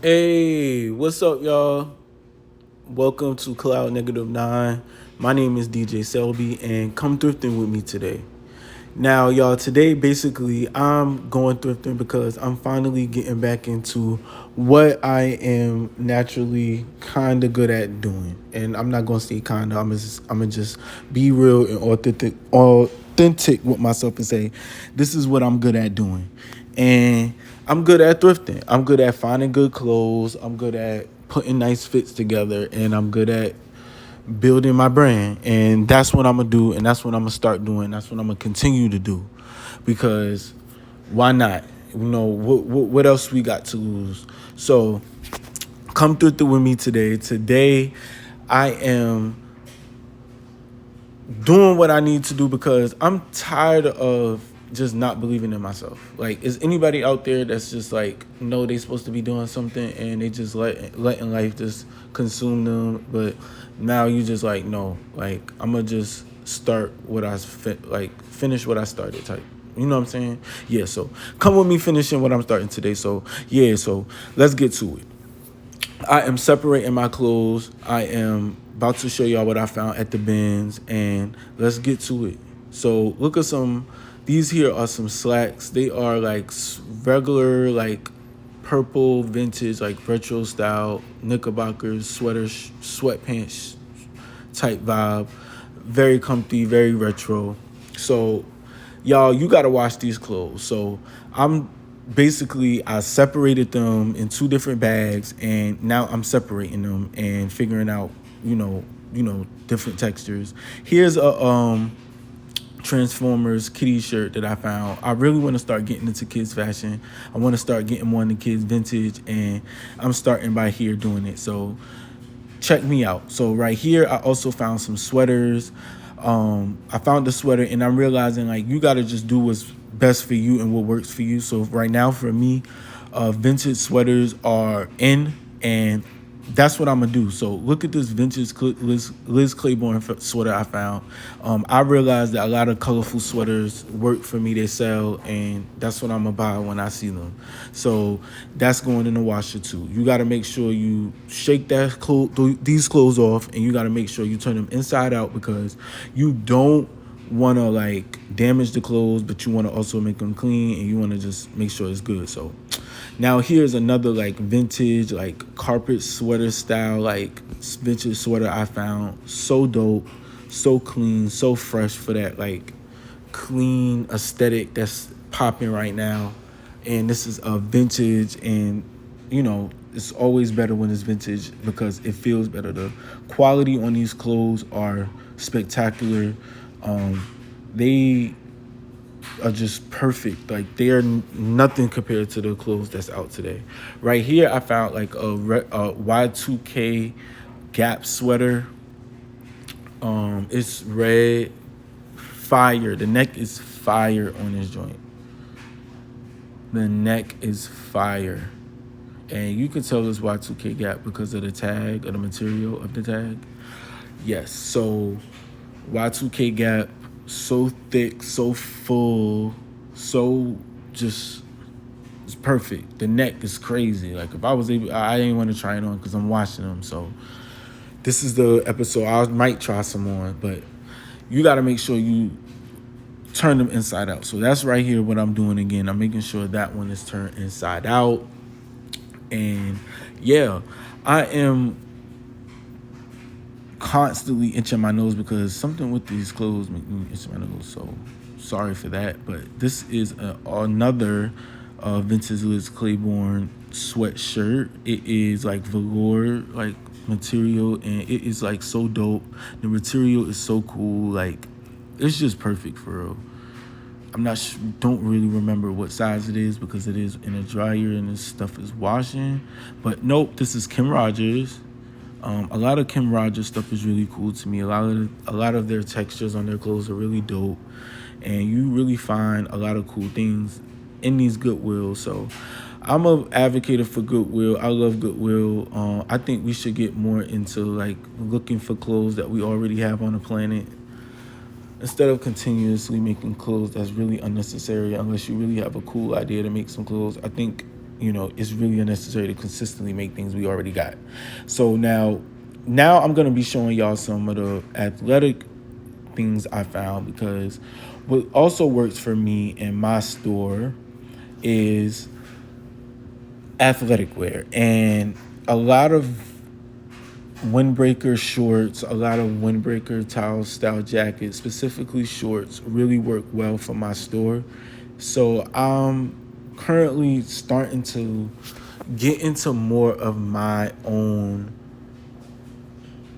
Hey, what's up, y'all? Welcome to Cloud Negative 9. My name is DJ Selby, and come thrifting with me today. Now, y'all, today basically I'm going thrifting because I'm finally getting back into what I am naturally kind of good at doing. And I'm not going to say kind of, I'm gonna just be real and authentic with myself and say, this is what I'm good at doing. And I'm good at thrifting. I'm good at finding good clothes. I'm good at putting nice fits together, and I'm good at building my brand. And that's what I'm gonna do, and that's what I'm gonna start doing. That's what I'm gonna continue to do, because why not? What else we got to lose? So come through with me today. Today I am doing what I need to do because I'm tired of just not believing in myself. Like, is anybody out there that's just like, know they supposed to be doing something and they just letting life just consume them? But now you just like, no, like I'm gonna just start what finish what I started type. You know what I'm saying? Yeah. So come with me finishing what I'm starting today. So yeah. So let's get to it. I am separating my clothes. I am about to show y'all what I found at the bins, and let's get to it. So look at these here are some slacks. They are like regular, like purple vintage, like retro style knickerbockers, sweatpants type vibe. Very comfy, very retro. So y'all, you gotta wash these clothes. So I separated them in two different bags, and now I'm separating them and figuring out, different textures. Here's a Transformers kitty shirt that I found. I really want to start getting into kids fashion. I want to start getting more into kids vintage, and I'm starting by here doing it. So check me out. So right here, I also found some sweaters. I found the sweater, and I'm realizing like you gotta just do what's best for you and what works for you. So right now, for me, vintage sweaters are in, and that's what I'm gonna do. So look at this vintage Liz Claiborne sweater I found. I realized that a lot of colorful sweaters work for me. They sell, and that's what I'm gonna buy when I see them. So that's going in the washer too. You got to make sure you shake these clothes off, and you got to make sure you turn them inside out, because you don't want to like damage the clothes, but you want to also make them clean, and you want to just make sure it's good. So now here's another like vintage like carpet sweater style like vintage sweater I found. So dope, so clean, so fresh for that like clean aesthetic that's popping right now. And this is a vintage, and it's always better when it's vintage because it feels better. The quality on these clothes are spectacular. They are just perfect. Like, they are nothing compared to the clothes that's out today. Right here, I found like a Y2K Gap sweater. It's red, fire. The neck is fire on this joint. The neck is fire. And you can tell it's Y2K Gap because of the tag, or the material of the tag. Yes, so Y2K Gap, so thick, so full, so just, it's perfect. The neck is crazy. Like, if I was able, I didn't want to try it on because I'm washing them. So this is the episode. I might try some on, but you got to make sure you turn them inside out. So that's right here what I'm doing again. I'm making sure that one is turned inside out. And yeah, I am constantly itching my nose because something with these clothes make me itch my nose. So sorry for that. But this is another vintage Liz Claiborne sweatshirt. It is like velour like material, and it is like so dope. The material is so cool. Like, it's just perfect for real. Don't really remember what size it is because it is in a dryer and this stuff is washing. But nope, this is Kim Rogers. A lot of Kim Rogers stuff is really cool to me. A lot of their textures on their clothes are really dope, and you really find a lot of cool things in these Goodwill. So I'm a advocate for Goodwill. I love Goodwill. I think we should get more into like looking for clothes that we already have on the planet, instead of continuously making clothes that's really unnecessary. Unless you really have a cool idea to make some clothes, I think it's really unnecessary to consistently make things we already got. So now I'm gonna be showing y'all some of the athletic things I found, because what also works for me in my store is athletic wear, and a lot of windbreaker shorts, a lot of windbreaker towel style jackets, specifically shorts, really work well for my store. So I'm currently starting to get into more of my own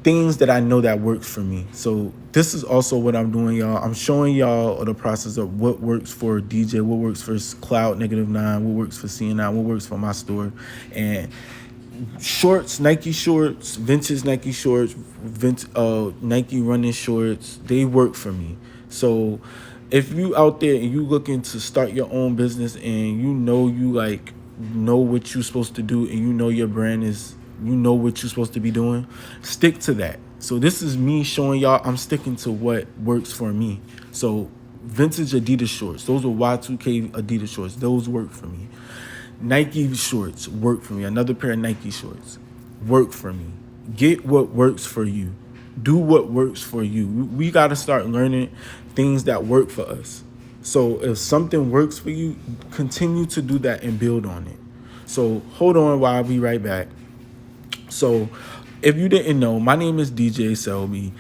things that I know that works for me. So this is also what I'm doing, y'all. I'm showing y'all the process of what works for DJ, what works for Cloud Negative 9, what works for CN9, what works for my store. And shorts, Nike shorts, vintage Nike shorts, Nike running shorts, they work for me. So if you out there and you looking to start your own business, and you know what you're supposed to do, and your brand is, what you're supposed to be doing, stick to that. So this is me showing y'all I'm sticking to what works for me. So vintage Adidas shorts, those are Y2K Adidas shorts, those work for me. Nike shorts work for me. Another pair of Nike shorts work for me. Get what works for you. Do what works for you. We got to start learning things that work for us. So if something works for you, continue to do that and build on it. So hold on while I'll be right back. So if you didn't know, my name is DJ Selby,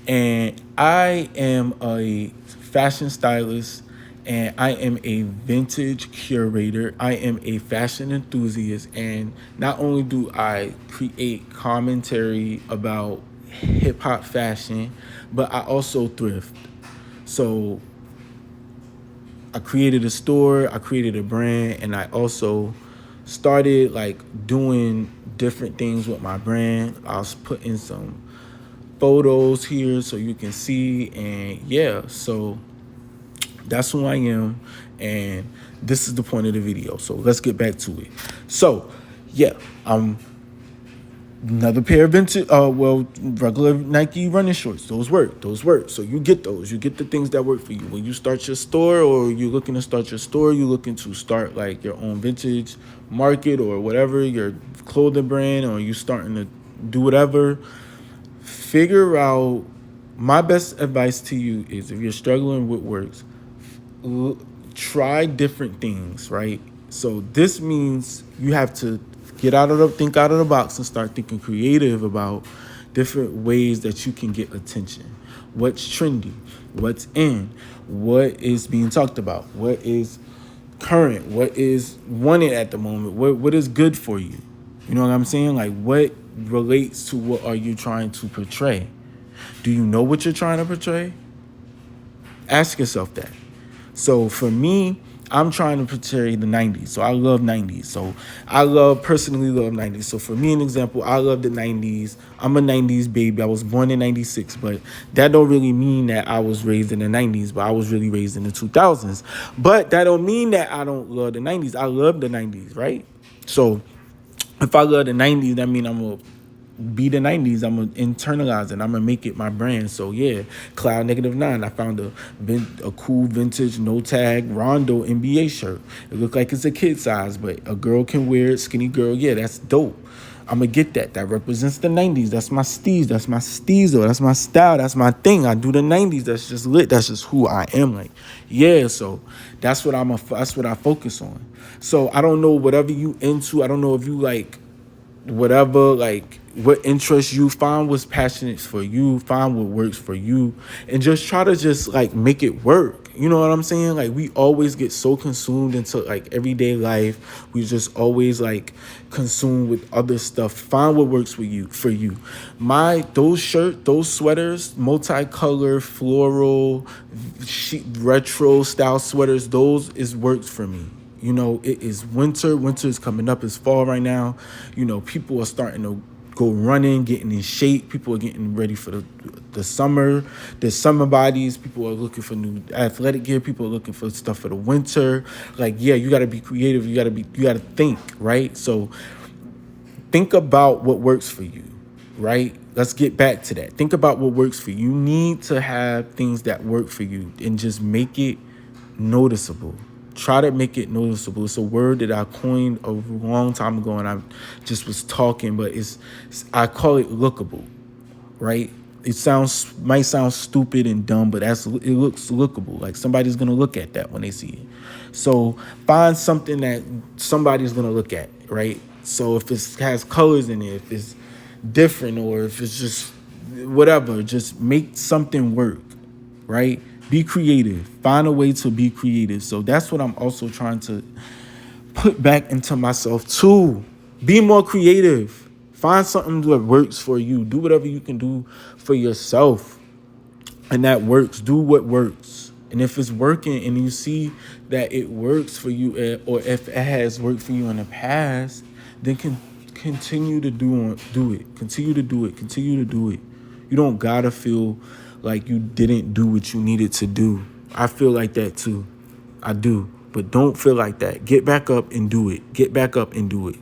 and I am a fashion stylist, and I am a vintage curator. I am a fashion enthusiast, and not only do I create commentary about hip hop fashion, but I also thrift. So I created a store, I created a brand, and I also started like doing different things with my brand. I was putting some photos here so you can see, and yeah, so that's who I am, and this is the point of the video. So let's get back to it. So yeah, another pair of vintage, regular Nike running shorts. Those work. So you get those. You get the things that work for you. When you start your store, or you're looking to start your store, you're looking to start like your own vintage market or whatever, your clothing brand, or you starting to do whatever, figure out, my best advice to you is, if you're struggling with works, try different things, right? So this means you have to think out of the box and start thinking creative about different ways that you can get attention. What's trendy? What's in? What is being talked about? What is current? What is wanted at the moment? What is good for you? You know what I'm saying? Like, what relates to what are you trying to portray? Do you know what you're trying to portray? Ask yourself that. So for me, I'm trying to portray the 90s. So I love 90s. So personally love 90s. So for me, an example, I love the 90s. I'm a 90s baby. I was born in 96, but that don't really mean that I was raised in the 90s, but I was really raised in the 2000s. But that don't mean that I don't love the 90s. I love the 90s, right? So if I love the 90s, that means I'm going to be the 90s. I'm going to internalize it. I'm going to make it my brand. So yeah, Cloud Negative 9, I found a cool vintage no tag Rondo NBA shirt. It looked like it's a kid size, but a girl can wear it. Skinny girl, yeah, that's dope. I'm going to get that. That represents the 90s. That's my steez. That's my steezo. That's my style. That's my thing. I do the 90s. That's just lit. That's just who I am. Like, yeah, so that's what I focus on. So I don't know whatever you into. I don't know if you like whatever, like what interests you, find what's passionate for you, find what works for you, and just try to just like make it work. You know what I'm saying? Like, we always get so consumed into like everyday life. We just always like consumed with other stuff. Find what works for you. Those sweaters, multicolor, floral, retro style sweaters, those is works for me. You know, it is winter. Winter is coming up. It's fall right now. You know, people are starting to go running, getting in shape. People are getting ready for the summer. There's summer bodies. People are looking for new athletic gear. People are looking for stuff for the winter. Like, yeah, you got to be creative. You got to think, right? So think about what works for you, right? Let's get back to that. Think about what works for you. You need to have things that work for you and just make it noticeable. Try to make it noticeable. It's a word that I coined a long time ago, and I just was talking, but I call it lookable, right? It might sound stupid and dumb, but it looks lookable. Like somebody's gonna look at that when they see it. So find something that somebody's gonna look at, right? So if it has colors in it, if it's different, or if it's just whatever, just make something work, right? Be creative. Find a way to be creative. So that's what I'm also trying to put back into myself too. Be more creative. Find something that works for you. Do whatever you can do for yourself. And that works. Do what works. And if it's working and you see that it works for you, or if it has worked for you in the past, then continue to do it. Continue to do it. Continue to do it. You don't gotta feel like you didn't do what you needed to do. I feel like that too. I do. But don't feel like that. Get back up and do it. Get back up and do it.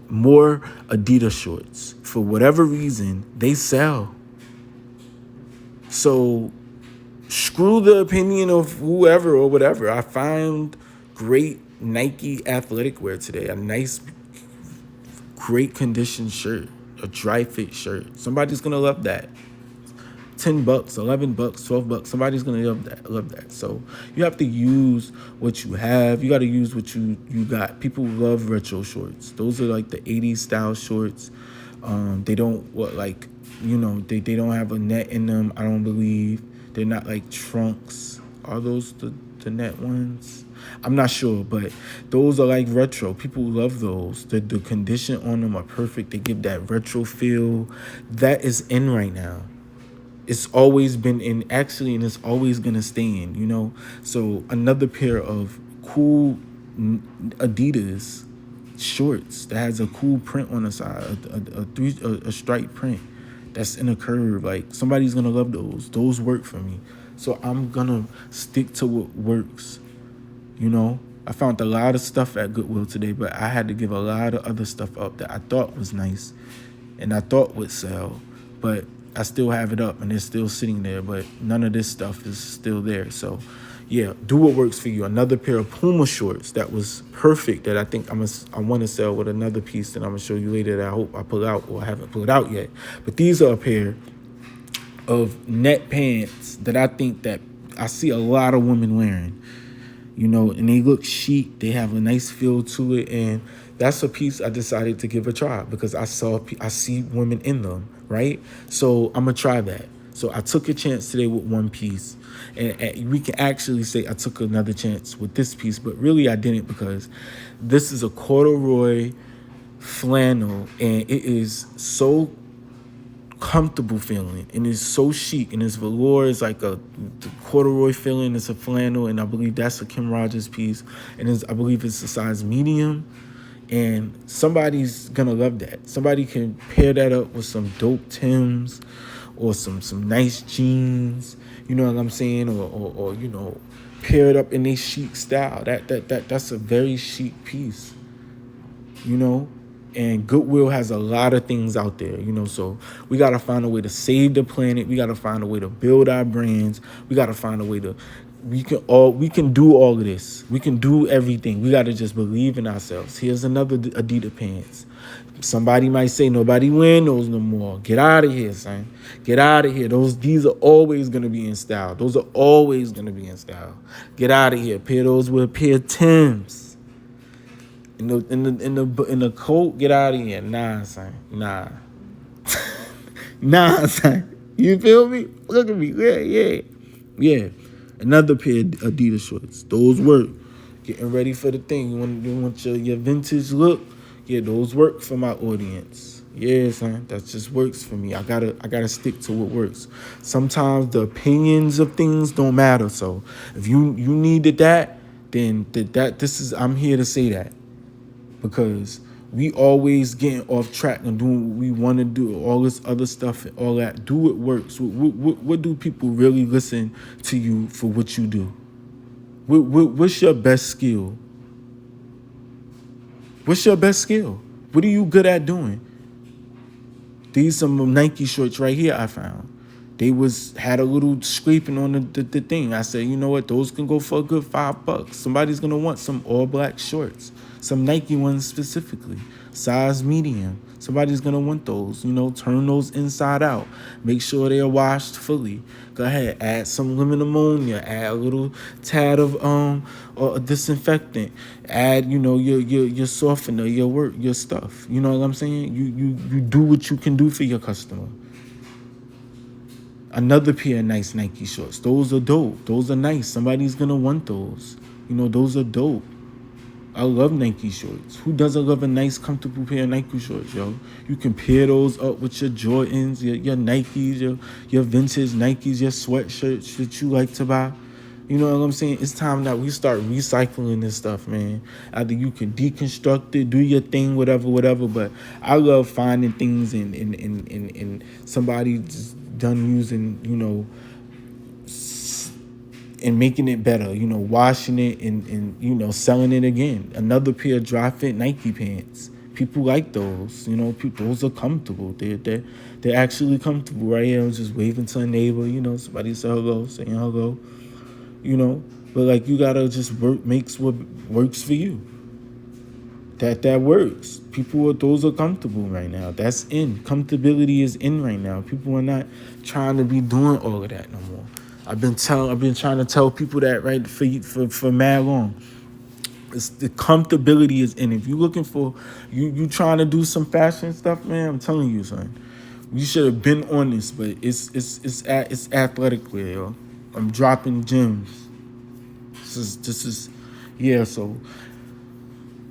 More Adidas shorts. For whatever reason, they sell. So screw the opinion of whoever or whatever. I found great Nike athletic wear today. A nice, great condition shirt. A dry fit shirt. Somebody's going to love that. $10, $11, $12. Somebody's gonna love that. So you have to use what you have. You got to use what you got. People love retro shorts. Those are like the 80s style shorts. They don't they don't have a net in them. I don't believe they're not like trunks. Are those the net ones? I'm not sure, but those are like retro. People love those. The condition on them are perfect. They give that retro feel. That is in right now. It's always been in, actually, and it's always gonna stay in, So another pair of cool Adidas shorts that has a cool print on the side, a stripe print that's in a curve. Like somebody's gonna love those. Those work for me, so I'm gonna stick to what works. I found a lot of stuff at Goodwill today, but I had to give a lot of other stuff up that I thought was nice and I thought would sell, but I still have it up and it's still sitting there, but none of this stuff is still there. So yeah, do what works for you. Another pair of Puma shorts that was perfect that I think I want to sell with another piece that I'm gonna show you later that I hope I pull out, or I haven't pulled out yet. But these are a pair of net pants that I think that I see a lot of women wearing, and they look chic. They have a nice feel to it, and that's a piece I decided to give a try because I see women in them, right? So I'm gonna try that. So I took a chance today with one piece, and we can actually say I took another chance with this piece, but really I didn't, because this is a corduroy flannel, and it is so comfortable feeling, and it's so chic, and it's velour. It's like the corduroy feeling. It's a flannel, and I believe that's a Kim Rogers piece, and I believe it's a size medium. And somebody's gonna love that. Somebody can pair that up with some dope Timbs or some nice jeans. You know what I'm saying? Or pair it up in a chic style. That's a very chic piece. And Goodwill has a lot of things out there. So we gotta find a way to save the planet. We gotta find a way to build our brands. We gotta find a way to. We can do all of this. We can do everything. We got to just believe in ourselves. Here's another Adidas pants. Somebody might say nobody wearing those no more. Get out of here, son. Get out of here. These are always gonna be in style. Those are always gonna be in style. Get out of here. Pair those with a pair of Timbs. In the coat. Get out of here. Nah, son. Nah. Nah, son. You feel me? Look at me. Yeah. Another pair of Adidas shorts. Those work. Getting ready for the thing. You want your vintage look? Yeah, those work for my audience. Yeah, son. That just works for me. I gotta stick to what works. Sometimes the opinions of things don't matter. So if you needed that, then I'm here to say that. Because we always getting off track and doing what we want to do, all this other stuff and all that. Do what works. What do people really listen to you for what you do? What's your best skill? What's your best skill? What are you good at doing? These some Nike shorts right here I found. they was had a little scraping on the thing. I said, you know what, those can go for a good $5. Somebody's gonna want some all black shorts, some Nike ones specifically, size medium. Somebody's gonna want those. Turn those inside out. Make sure they are washed fully. Go ahead, add some lemon ammonia, add a little tad of disinfectant, add your softener, your stuff. You know what I'm saying? You do what you can do for your customer. Another pair of nice Nike shorts. Those are dope. Those are nice. Somebody's gonna want those. Those are dope. I love Nike shorts. Who doesn't love a nice, comfortable pair of Nike shorts, yo? You can pair those up with your Jordans, your Nikes, your vintage Nikes, your sweatshirts that you like to buy. You know what I'm saying? It's time that we start recycling this stuff, man. Either you can deconstruct it, do your thing, whatever. But I love finding things in somebody just done using, and making it better, washing it and selling it again. Another pair of dry fit Nike pants. People like those, those are comfortable. They're actually comfortable. Right here, I'm just waving to a neighbor, somebody say hello, saying hello, But like, you gotta just makes what works for you. That works. Those are comfortable right now. That's in. Comfortability is in right now. People are not trying to be doing all of that no more. I've been trying to tell people that, right, for mad long. It's the comfortability is in. If you looking for you trying to do some fashion stuff, man, I'm telling you, son. You should have been on this, but it's athletic wear, yo. I'm dropping gems. This is yeah, so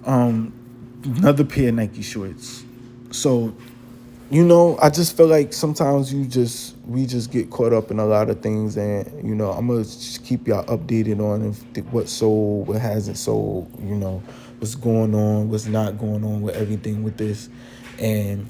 another pair of Nike shorts. So, I just feel like sometimes we just get caught up in a lot of things, and I'm gonna just keep y'all updated on what sold, what hasn't sold, what's going on, what's not going on with everything with this, and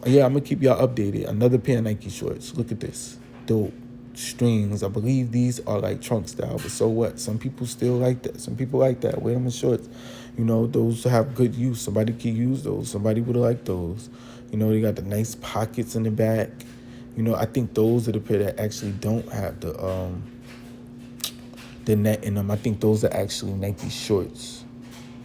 yeah, I'm gonna keep y'all updated. Another pair of Nike shorts. Look at this, dope strings. I believe these are like trunk style, but so what? Some people still like that. Some people like that. Wear them in shorts. Those have good use. Somebody can use those. Somebody would like those. They got the nice pockets in the back. I think those are the pair that actually don't have the net in them. I think those are actually Nike shorts.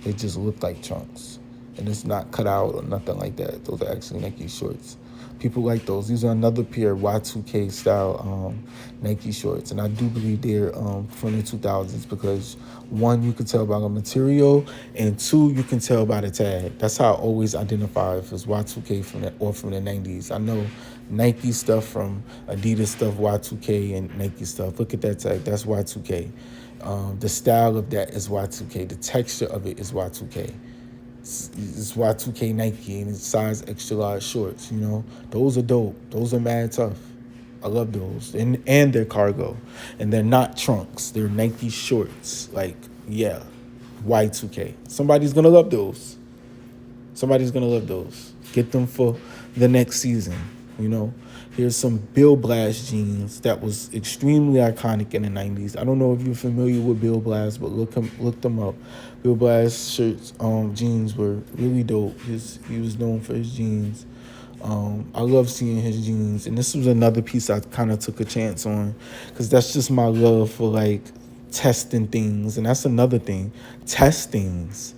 They just look like trunks. And it's not cut out or nothing like that. Those are actually Nike shorts. People like those. These are another pair of Y2K style Nike shorts. And I do believe they're from the 2000s because, one, you can tell by the material, and two, you can tell by the tag. That's how I always identify if it's Y2K from the 90s. I know Nike stuff from Adidas stuff, Y2K, and Nike stuff. Look at that tag. That's Y2K. The style of that is Y2K. The texture of it is Y2K. It's Y2K Nike and it's size extra large shorts, Those are dope. Those are mad tough. I love those. And they're cargo. And they're not trunks. They're Nike shorts. Like, yeah, Y2K. Somebody's going to love those. Get them for the next season, Here's some Bill Blast jeans that was extremely iconic in the 90s. I don't know if you're familiar with Bill Blast, but look them up. Bill Blast shirts, jeans were really dope. He was known for his jeans. I love seeing his jeans. And this was another piece I kind of took a chance on because that's just my love for, like, testing things. And that's another thing. Test things.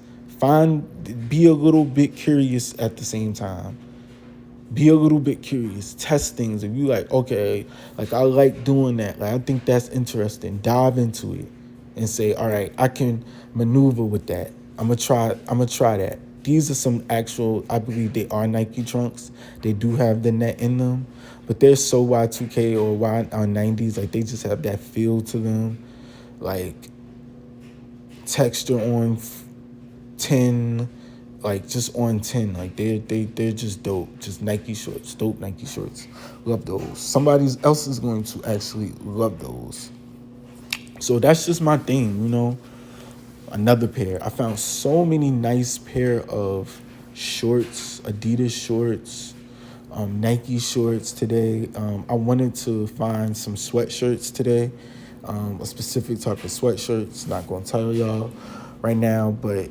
Be a little bit curious at the same time. Be a little bit curious. Test things. If you like, okay, like, I like doing that. Like, I think that's interesting. Dive into it and say, all right, I can maneuver with that. I'm gonna try that. These are some actual, I believe they are Nike trunks. They do have the net in them, but they're so Y2K or 90s. Like, they just have that feel to them. Like, texture on 10, like, just on 10, like, they're just dope. Just Nike shorts, dope Nike shorts. Love those. Somebody else is going to actually love those. So that's just my thing, Another pair. I found so many nice pair of shorts, Adidas shorts, Nike shorts today. I wanted to find some sweatshirts today, a specific type of sweatshirts. Not going to tell y'all right now, but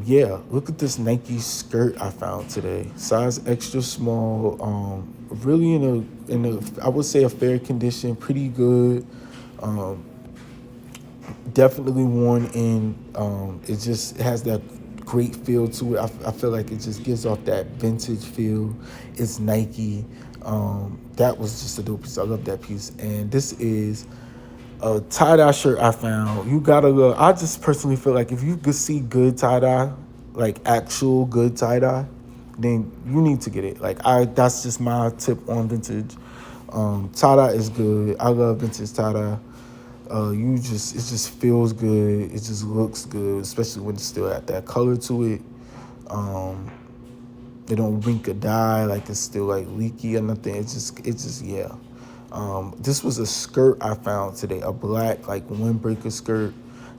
yeah, look at this Nike skirt I found today. Size extra small, really in I would say a fair condition, pretty good. Um, Definitely worn in. It just has that great feel to it. I feel like it just gives off that vintage feel. It's Nike. That was just a dope piece. I love that piece. And this is a tie-dye shirt I found. You gotta look. I just personally feel like if you could see good tie-dye, like actual good tie-dye, then you need to get it. That's just my tip on vintage. Tie-dye is good. I love vintage tie-dye. It just feels good. It just looks good, especially when it's still got that color to it. Um, it don't wink or die, like it's still like leaky or nothing. Yeah. This was a skirt I found today, a black like windbreaker skirt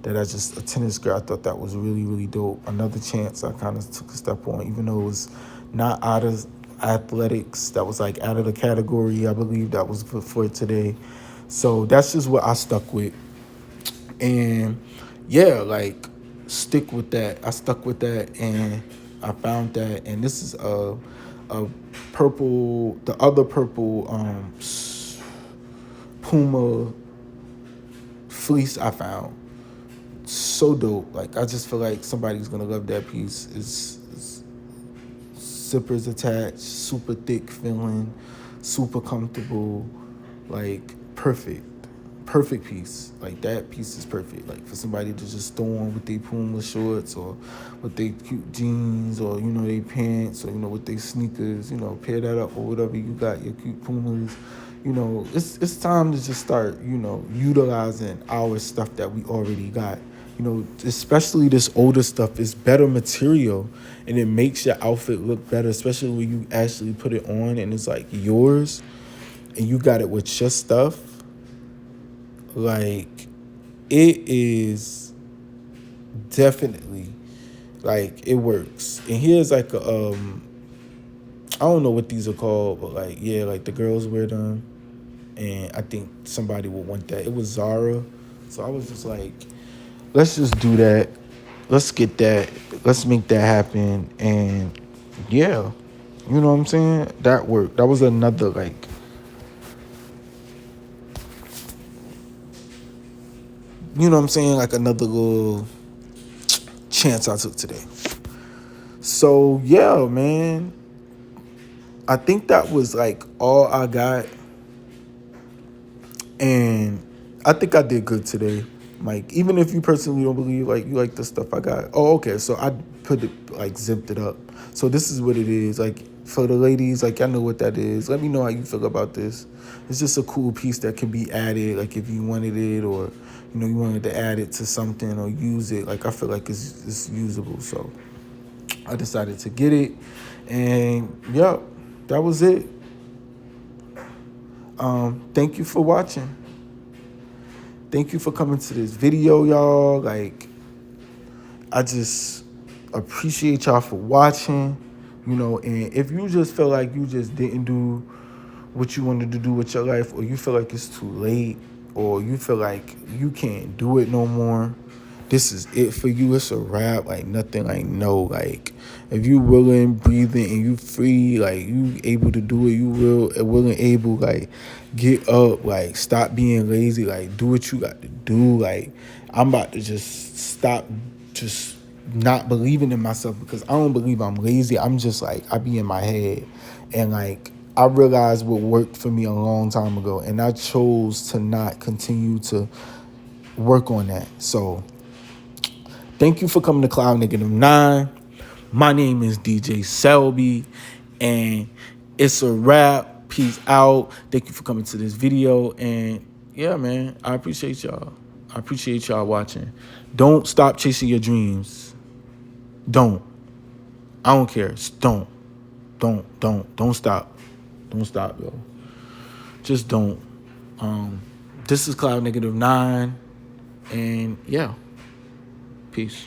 a tennis skirt. I thought that was really, really dope. Another chance I kind of took a step on, even though it was not out of athletics. That was like out of the category. I believe that was for today. So that's just what I stuck with. And yeah, like stick with that. I stuck with that and I found that. And this is a purple, the other purple Puma fleece I found. So dope. Like I just feel like somebody's gonna love that piece. It's zippers attached, super thick feeling, super comfortable, like perfect piece. Like that piece is perfect. Like for somebody to just throw on with their Puma shorts or with their cute jeans or their pants or with their sneakers. Pair that up or whatever you got, your cute Pumas. It's time to just start utilizing our stuff that we already got. Especially this older stuff is better material and it makes your outfit look better, especially when you actually put it on and it's like yours and you got it with your stuff. Like it is definitely like it works. And here's like I don't know what these are called, but like yeah, like the girls wear them and I think somebody would want that. It was Zara. So I was just like, let's just do that. Let's get that. Let's make that happen. And yeah, you know what I'm saying? That worked. That was another like, you know what I'm saying? Like another little chance I took today. So yeah, man. I think that was like all I got. And I think I did good today. Like, even if you personally don't believe, like, you like the stuff I got. Oh, okay. So I put it, like, zipped it up. So this is what it is. Like, for the ladies, like, y'all know what that is. Let me know how you feel about this. It's just a cool piece that can be added, like, if you wanted it or, you wanted to add it to something or use it. Like, I feel like it's usable. So I decided to get it. And, yep, that was it. Thank you for watching. Thank you for coming to this video, y'all. Like, I just appreciate y'all for watching, and if you just feel like you just didn't do what you wanted to do with your life, or you feel like it's too late, or you feel like you can't do it no more, this is it for you. It's a wrap. Like nothing, like no, like if you willing, breathing, and you free, like you able to do it, you willing, able, like get up, like stop being lazy, like do what you got to do. Like I'm about to just stop just not believing in myself because I don't believe I'm lazy. I'm just like, I be in my head and like I realized what worked for me a long time ago and I chose to not continue to work on that. So thank you for coming to Cloud Negative 9. My name is DJ Selby, and it's a wrap. Peace out. Thank you for coming to this video. And yeah, man, I appreciate y'all. I appreciate y'all watching. Don't stop chasing your dreams. Don't. I don't care. Don't stop. Don't stop, yo. Just don't. This is Cloud Negative 9. And yeah. Peace.